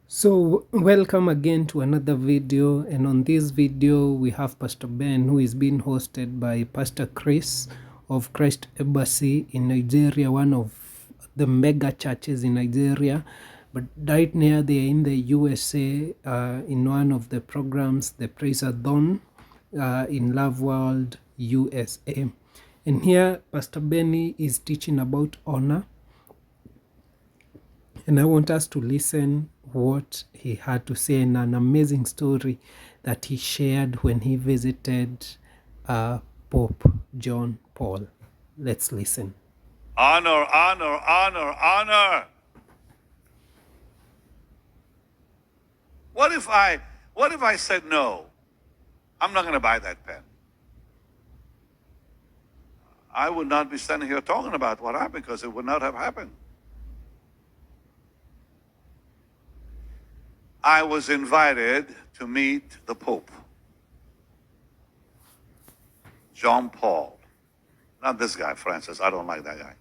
So welcome again to another video, and on this video we have Pastor Ben, who is being hosted by Pastor Chris of Christ Embassy in Nigeria, one of the mega churches in Nigeria. But right now they are in the USA in one of the programs, the Praise-a-thon in Love World USA. And here Pastor Benny is teaching about honor, and I want us to listen what he had to say in an amazing story that he shared when he visited Pope John Paul. Let's listen. Honor, honor, honor, honor. What if I said no? I'm not going to buy that pen. I would not be standing here talking about what happened because it would not have happened. I was invited to meet the Pope, John Paul. Not this guy, Francis. I don't like that guy.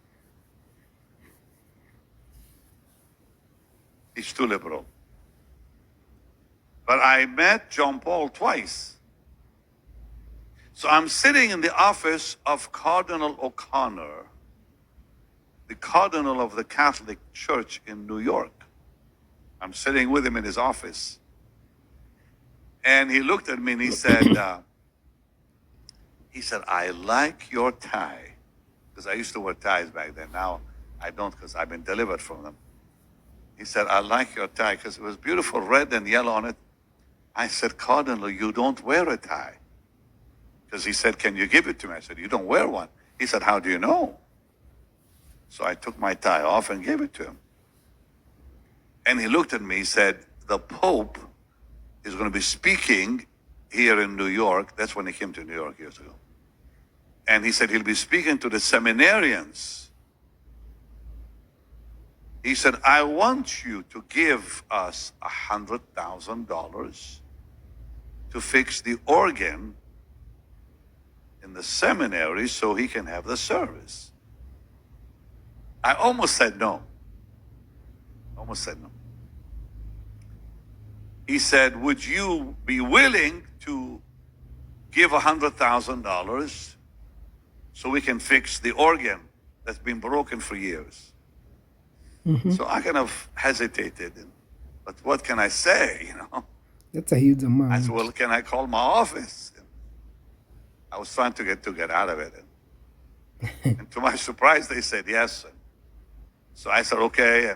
He's too liberal. But I met John Paul twice. So I'm sitting in the office of Cardinal O'Connor, the Cardinal of the Catholic Church in New York. I'm sitting with him in his office. And he looked at me and he said, I like your tie. Because I used to wear ties back then. Now I don't because I've been delivered from them. He said, I like your tie because it was beautiful red and yellow on it. I said, Cardinal, you don't wear a tie. Because he said, can you give it to me? I said, you don't wear one. He said, how do you know? So I took my tie off and gave it to him. And he looked at me, he said, the Pope is going to be speaking here in New York. That's when he came to New York years ago. And he said, he'll be speaking to the seminarians. He said, I want you to give us $100,000 to fix the organ in the seminary so he can have the service. I almost said no. Almost said no. He said, would you be willing to give $100,000 so we can fix the organ that's been broken for years? So I kind of hesitated. But what can I say, That's a huge amount. I said, well, can I call my office? I was trying to get out of it. And to my surprise, they said yes. So I said, okay.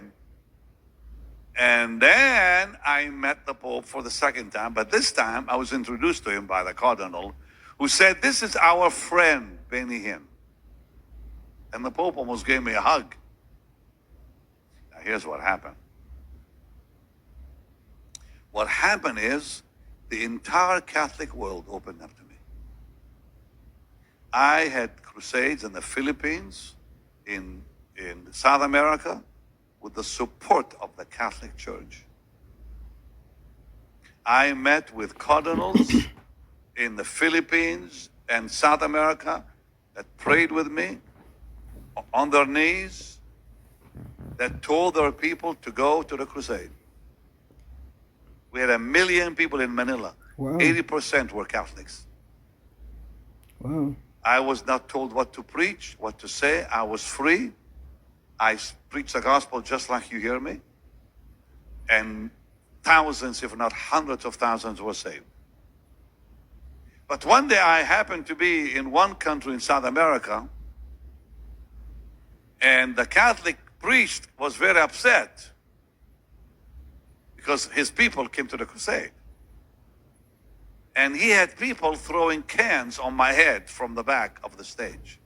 And then I met the Pope for the second time. But this time, I was introduced to him by the Cardinal, who said, this is our friend, Benny Hinn. And the Pope almost gave me a hug. Now, here's what happened. What happened is the entire Catholic world opened up to me. I had crusades in the Philippines, in South America, with the support of the Catholic Church. I met with cardinals in the Philippines and South America that prayed with me on their knees, that told their people to go to the crusade. We had 1 million people in Manila. Wow. 80% were Catholics. Wow. I was not told what to preach, what to say. I was free. I preached the gospel just like you hear me. And thousands, if not hundreds of thousands, were saved. But one day I happened to be in one country in South America, and the Catholic priest was very upset because his people came to the crusade. And he had people throwing cans on my head from the back of the stage.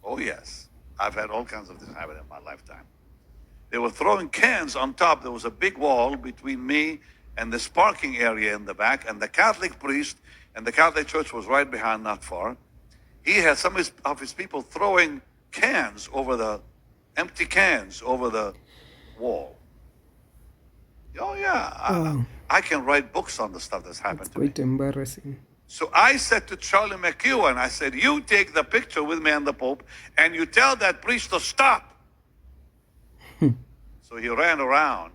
Oh, yes. I've had all kinds of things happen in my lifetime. They were throwing cans on top. There was a big wall between me and this parking area in the back. And the Catholic priest and the Catholic Church was right behind, not far. He had some of his people throwing cans over the empty cans over the wall. Oh, yeah. I can write books on the stuff that's happened to me. Quite embarrassing. So I said to Charlie McEwen, I said, you take the picture with me and the Pope, and you tell that priest to stop. So he ran around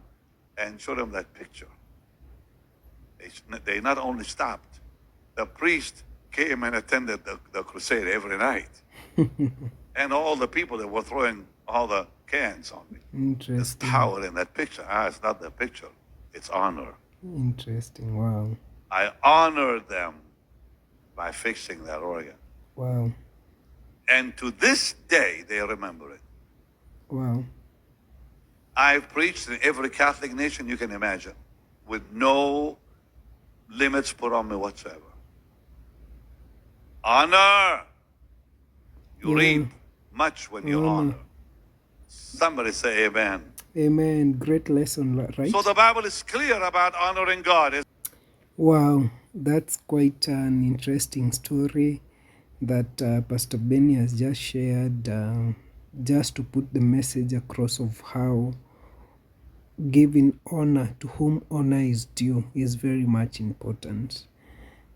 and showed them that picture. They not only stopped, the priest came and attended the crusade every night. And all the people that were throwing all the cans on me. There's Interesting. power in that picture. It's not the picture, it's honor. Interesting. Wow. I honored them by fixing that organ. Wow. And to this day, they remember it. Wow. I've preached in every Catholic nation you can imagine, with no limits put on me whatsoever. Honor. You reap much when you honor. Somebody say amen. Amen. Great lesson, right? So the Bible is clear about honoring God. Wow, that's quite an interesting story that Pastor Benny has just shared, just to put the message across of how giving honor to whom honor is due is very much important,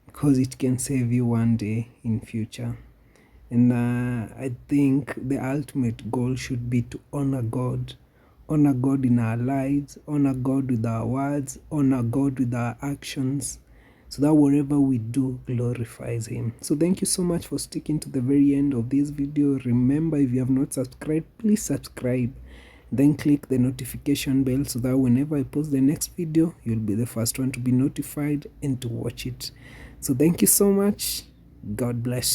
because it can save you one day in future. And I think the ultimate goal should be to honor God in our lives, honor God with our words, honor God with our actions, so that whatever we do glorifies Him. So thank you so much for sticking to the very end of this video. Remember, if you have not subscribed, please subscribe. Then click the notification bell so that whenever I post the next video, you'll be the first one to be notified and to watch it. So thank you so much. God bless you.